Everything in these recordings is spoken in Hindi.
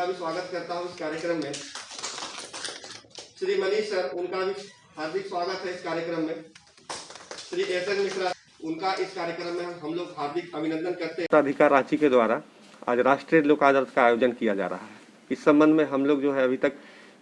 उनका भी स्वागत करता हूँ इस कार्यक्रम में। श्री मनीष सर, उनका भी हार्दिक स्वागत है इस कार्यक्रम में। श्री एस.एन. मिश्रा, उनका इस कार्यक्रम में हम लोग हार्दिक अभिनंदन करते हैं। अधिकार रांची के द्वारा आज राष्ट्रीय लोक अदालत का आयोजन किया जा रहा है। इस संबंध में हम लोग जो है अभी तक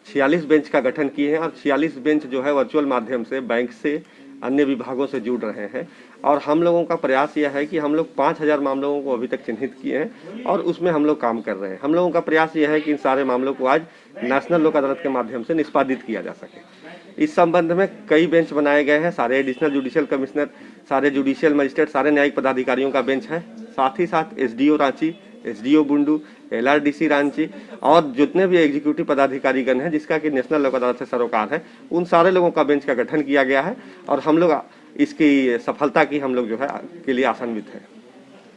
46 बेंच का गठन किए हैं और 46 बेंच जो है वर्चुअल माध्यम से बैंक से अन्य विभागों से जुड़ रहे हैं। और हम लोगों का प्रयास यह है कि हम लोग 5000 मामलों को अभी तक चिन्हित किए हैं और उसमें हम लोग काम कर रहे हैं। हम लोगों का प्रयास यह है कि इन सारे मामलों को आज नेशनल लोक अदालत के माध्यम से निष्पादित किया जा सके। इस संबंध में कई बेंच बनाए गए हैं। सारे एडिशनल जुडिशियल कमिश्नर, सारे जुडिशियल मजिस्ट्रेट, सारे न्यायिक पदाधिकारियों का बेंच है। साथ ही साथ SDO Ranchi, SDO Bundu, LRDC Ranchi और जितने भी एग्जीक्यूटिव पदाधिकारीगण हैं जिसका कि नेशनल लोक अदालत से सरोकार है, उन सारे लोगों का बेंच का गठन किया गया है और हम लोग इसकी सफलता की हम लोग जो है के लिए आशान्वित है।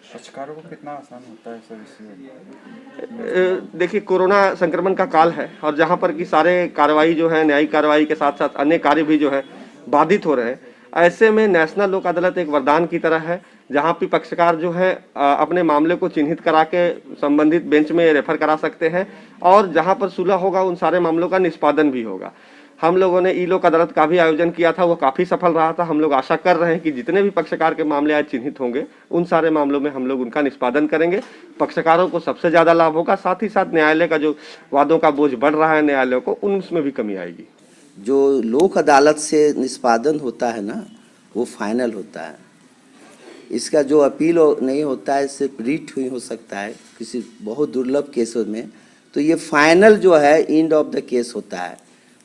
पक्षकारों को कितना आसान होता है सर इसमें? देखिए, कोरोना संक्रमण का काल है और जहां पर कि सारे कार्रवाई जो है न्यायिक कार्रवाई के साथ साथ अन्य कार्य भी जो है बाधित हो रहे हैं, ऐसे में नेशनल लोक अदालत एक वरदान की तरह है जहां भी पक्षकार जो है अपने मामले को चिन्हित करा के संबंधित बेंच में रेफर करा सकते हैं और जहां पर सुलह होगा उन सारे मामलों का निष्पादन भी होगा। हम लोगों ने ई लोक अदालत का भी आयोजन किया था, वो काफ़ी सफल रहा था। हम लोग आशा कर रहे हैं कि जितने भी पक्षकार के मामले आज चिन्हित होंगे उन सारे मामलों में हम लोग उनका निष्पादन करेंगे। पक्षकारों को सबसे ज़्यादा लाभ होगा, साथ ही साथ न्यायालय का जो वादों का बोझ बढ़ रहा है न्यायालयों को, उसमें भी कमी आएगी। जो लोक अदालत से निष्पादन होता है ना, वो फाइनल होता है। इसका जो अपील नहीं होता है, सिर्फ रीट हुई हो सकता है किसी बहुत दुर्लभ केसों में, तो ये फाइनल जो है एंड ऑफ द केस होता है।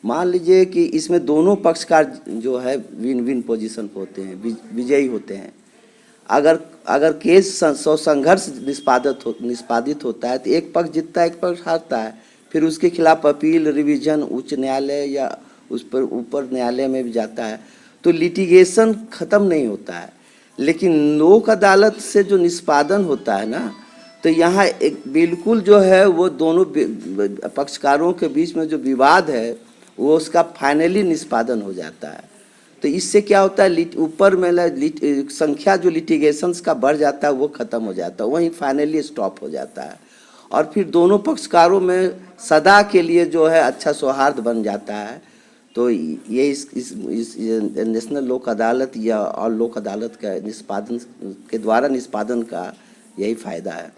मान लीजिए कि इसमें दोनों पक्षकार जो है विन विन पोजीशन पे होते हैं, विजयी होते हैं। अगर केस संघर्ष निष्पादित होता है तो एक पक्ष जीतता है, एक पक्ष हारता है, फिर उसके खिलाफ अपील, रिवीजन, उच्च न्यायालय या उस पर ऊपर न्यायालय में भी जाता है, तो लिटिगेशन खत्म नहीं होता है। लेकिन लोक अदालत से जो निष्पादन होता है ना, तो यहाँ एक बिल्कुल जो है वो दोनों पक्षकारों के बीच में जो विवाद है वो उसका फाइनली निष्पादन हो जाता है। तो इससे क्या होता है, ऊपर में संख्या जो लिटिगेशंस का बढ़ जाता है वो खत्म हो जाता है, वहीं फाइनली स्टॉप हो जाता है और फिर दोनों पक्षकारों में सदा के लिए जो है अच्छा सौहार्द बन जाता है। तो ये इस नेशनल लोक अदालत या और लोक अदालत का निष्पादन के द्वारा निष्पादन का यही फायदा है।